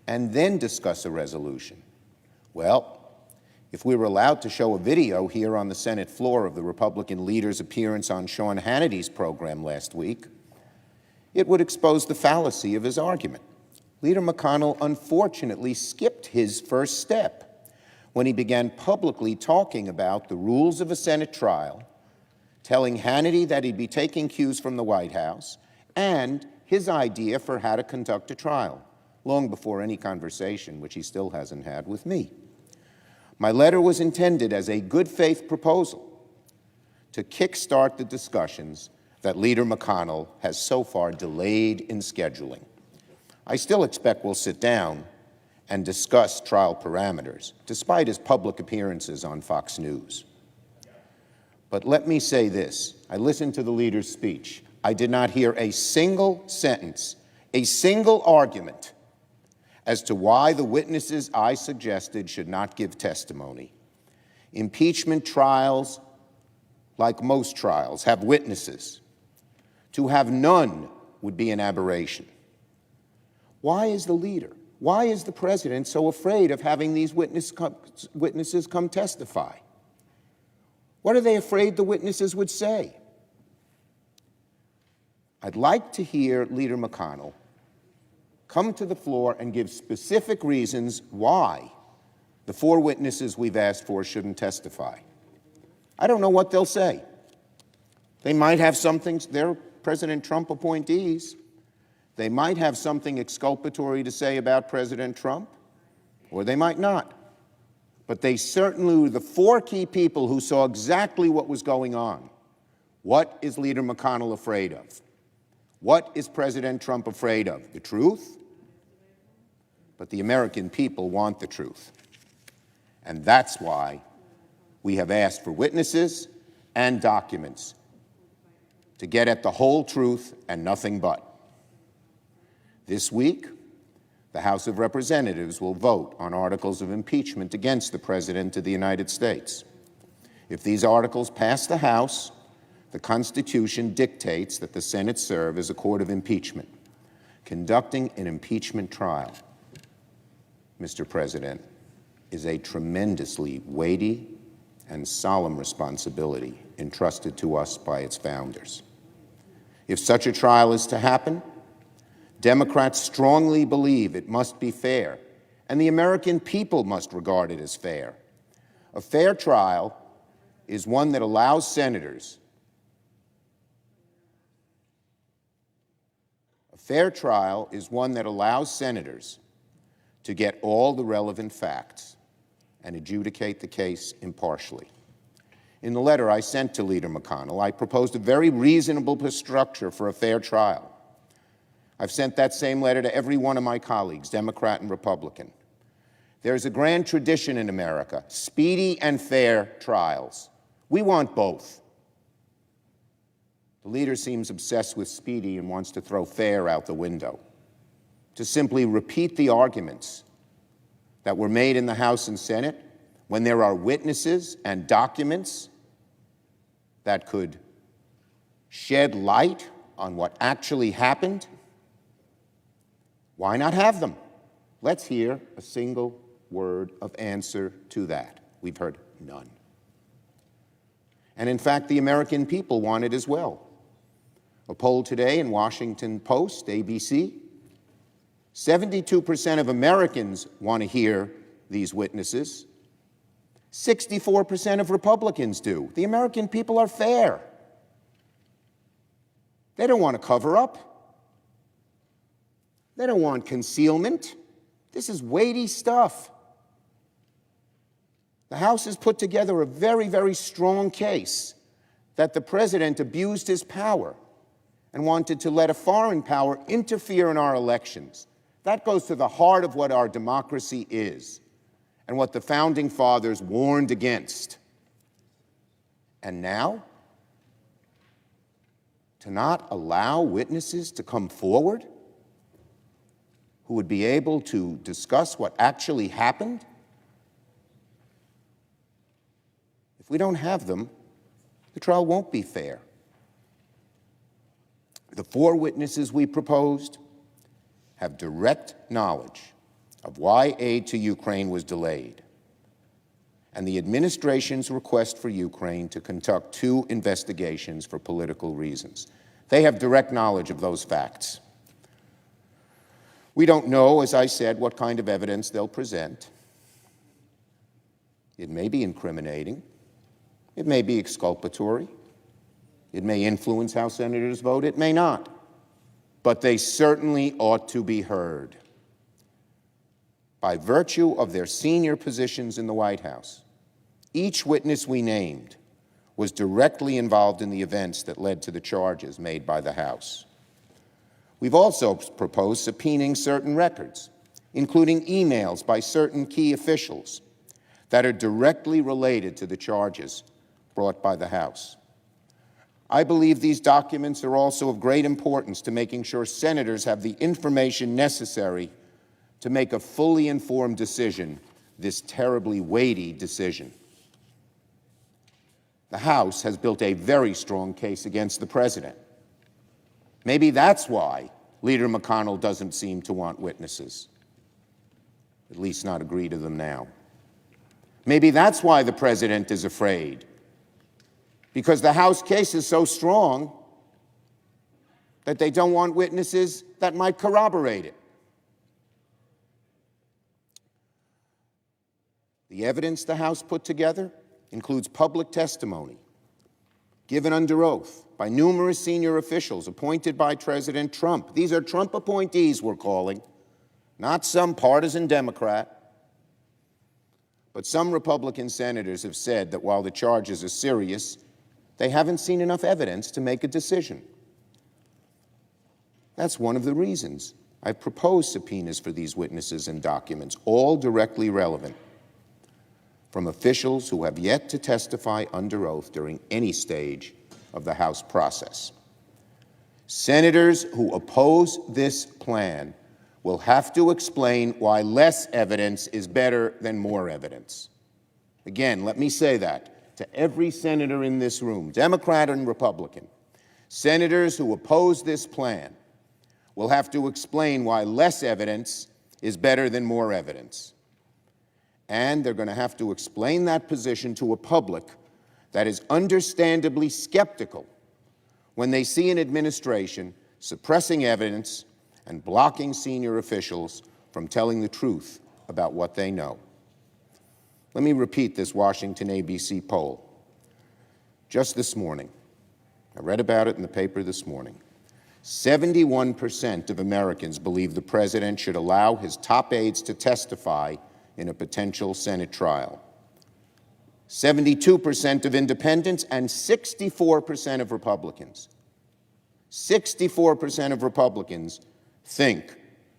and then discuss a resolution. Well, if we were allowed to show a video here on the Senate floor of the Republican leader's appearance on Sean Hannity's program last week, it would expose the fallacy of his argument. Leader McConnell unfortunately skipped his first step when he began publicly talking about the rules of a Senate trial, telling Hannity that he'd be taking cues from the White House, and his idea for how to conduct a trial, long before any conversation, which he still hasn't had, with me. My letter was intended as a good faith proposal to kickstart the discussions that Leader McConnell has so far delayed in scheduling. I still expect we'll sit down and discuss trial parameters, despite his public appearances on Fox News. But let me say this. I listened to the leader's speech. I did not hear a single sentence, a single argument as to why the witnesses I suggested should not give testimony. Impeachment trials, like most trials, have witnesses. To have none would be an aberration. Why is the leader, why is the president so afraid of having these witnesses come testify? What are they afraid the witnesses would say? I'd like to hear Leader McConnell come to the floor and give specific reasons why the 4 witnesses we've asked for shouldn't testify. I don't know what they'll say. They might have something, they're President Trump appointees. They might have something exculpatory to say about President Trump, or they might not. But they certainly were the 4 key people who saw exactly what was going on. What is Leader McConnell afraid of? What is President Trump afraid of? The truth? But the American people want the truth. And that's why we have asked for witnesses and documents to get at the whole truth and nothing but. This week, the House of Representatives will vote on articles of impeachment against the President of the United States. If these articles pass the House, the Constitution dictates that the Senate serve as a court of impeachment, conducting an impeachment trial. Mr. President, is a tremendously weighty and solemn responsibility entrusted to us by its founders. If such a trial is to happen, Democrats strongly believe it must be fair, and the American people must regard it as fair. A fair trial is one that allows senators to get all the relevant facts and adjudicate the case impartially. In the letter I sent to Leader McConnell, I proposed a very reasonable structure for a fair trial. I've sent that same letter to every one of my colleagues, Democrat and Republican. There's a grand tradition in America, speedy and fair trials. We want both. The leader seems obsessed with speedy and wants to throw fair out the window. To simply repeat the arguments that were made in the House and Senate when there are witnesses and documents that could shed light on what actually happened, why not have them? Let's hear a single word of answer to that. We've heard none. And in fact, the American people want it as well. A poll today in Washington Post, ABC, 72% of Americans want to hear these witnesses. 64% of Republicans do. The American people are fair. They don't want to cover up. They don't want concealment. This is weighty stuff. The House has put together a very, very strong case that the president abused his power and wanted to let a foreign power interfere in our elections. That goes to the heart of what our democracy is and what the Founding Fathers warned against. And now, to not allow witnesses to come forward who would be able to discuss what actually happened? If we don't have them, the trial won't be fair. The 4 witnesses we proposed have direct knowledge of why aid to Ukraine was delayed, and the administration's request for Ukraine to conduct 2 investigations for political reasons. They have direct knowledge of those facts. We don't know, as I said, what kind of evidence they'll present. It may be incriminating. It may be exculpatory. It may influence how senators vote. It may not. But they certainly ought to be heard. By virtue of their senior positions in the White House, each witness we named was directly involved in the events that led to the charges made by the House. We've also proposed subpoenaing certain records, including emails by certain key officials that are directly related to the charges brought by the House. I believe these documents are also of great importance to making sure senators have the information necessary to make a fully informed decision, this terribly weighty decision. The House has built a very strong case against the president. Maybe that's why Leader McConnell doesn't seem to want witnesses, at least not agree to them now. Maybe that's why the president is afraid, because the House case is so strong that they don't want witnesses that might corroborate it. The evidence the House put together includes public testimony given under oath by numerous senior officials appointed by President Trump. These are Trump appointees we're calling, not some partisan Democrat. But some Republican senators have said that while the charges are serious, they haven't seen enough evidence to make a decision. That's one of the reasons I've proposed subpoenas for these witnesses and documents, all directly relevant, from officials who have yet to testify under oath during any stage of the House process. Senators who oppose this plan will have to explain why less evidence is better than more evidence. Again, let me say that to every senator in this room, Democrat and Republican. Senators who oppose this plan will have to explain why less evidence is better than more evidence. And they're going to have to explain that position to a public that is understandably skeptical when they see an administration suppressing evidence and blocking senior officials from telling the truth about what they know. Let me repeat this Washington ABC poll. Just this morning, I read about it in the paper this morning. 71% of Americans believe the president should allow his top aides to testify in a potential Senate trial. 72% of independents and 64% of Republicans. 64% of Republicans think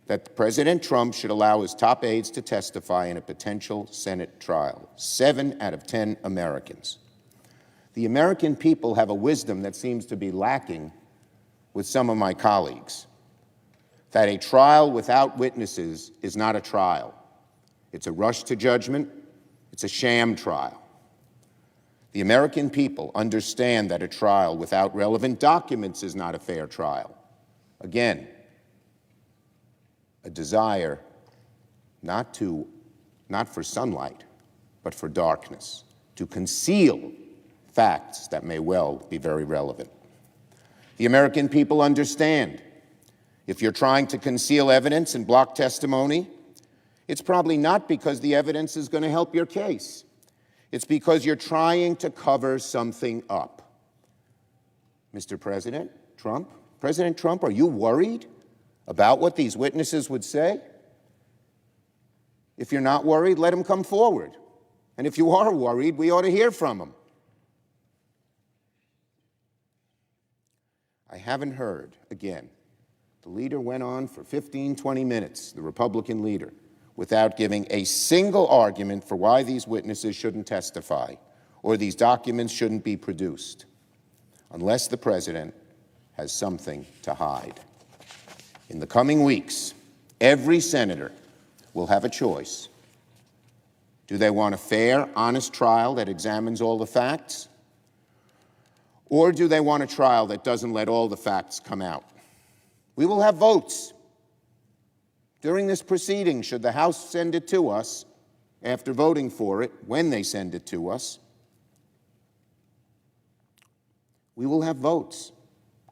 that President Trump should allow his top aides to testify in a potential Senate trial. 7 out of 10 Americans. The American people have a wisdom that seems to be lacking with some of my colleagues, that a trial without witnesses is not a trial. It's a rush to judgment. It's a sham trial. The American people understand that a trial without relevant documents is not a fair trial. Again, a desire not for sunlight, but for darkness, to conceal facts that may well be very relevant. The American people understand if you're trying to conceal evidence and block testimony, it's probably not because the evidence is going to help your case. It's because you're trying to cover something up. Mr. President Trump, are you worried about what these witnesses would say? If you're not worried, let them come forward. And if you are worried, we ought to hear from them. I haven't heard, again, the leader went on for 15, 20 minutes, the Republican leader, without giving a single argument for why these witnesses shouldn't testify or these documents shouldn't be produced, unless the president has something to hide. In the coming weeks, every senator will have a choice. Do they want a fair, honest trial that examines all the facts? Or do they want a trial that doesn't let all the facts come out? We will have votes. During this proceeding, should the House send it to us, after voting for it, when they send it to us, we will have votes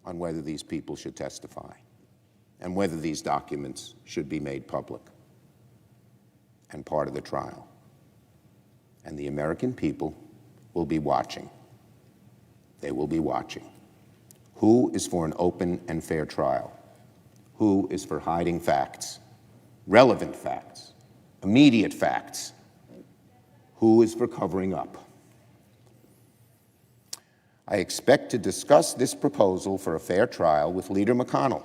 on whether these people should testify and whether these documents should be made public and part of the trial. And the American people will be watching. They will be watching. Who is for an open and fair trial? Who is for hiding facts, relevant facts, immediate facts? Who is for covering up? I expect to discuss this proposal for a fair trial with Leader McConnell.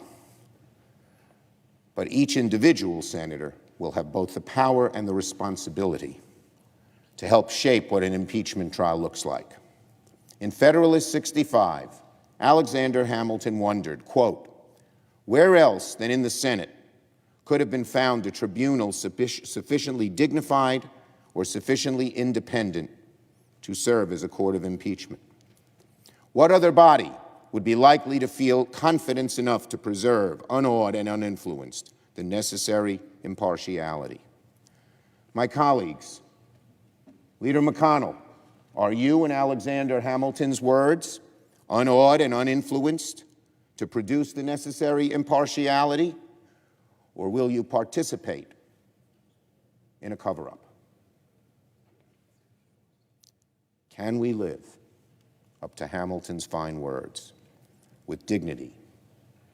But each individual senator will have both the power and the responsibility to help shape what an impeachment trial looks like. In Federalist 65, Alexander Hamilton wondered, quote, "Where else than in the Senate could have been found a tribunal sufficiently dignified or sufficiently independent to serve as a court of impeachment? What other body would be likely to feel confidence enough to preserve, unawed and uninfluenced, the necessary impartiality?" My colleagues, Leader McConnell, are you, in Alexander Hamilton's words, unawed and uninfluenced to produce the necessary impartiality, or will you participate in a cover-up? Can we live up to Hamilton's fine words with dignity,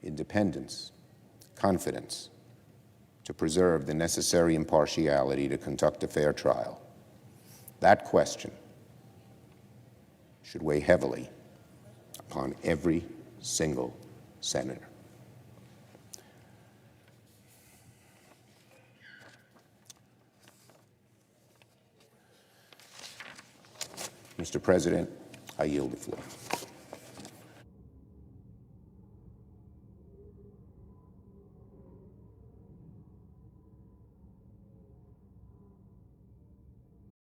independence, confidence, to preserve the necessary impartiality to conduct a fair trial? That question should weigh heavily upon every single senator. Mr. President, I yield the floor.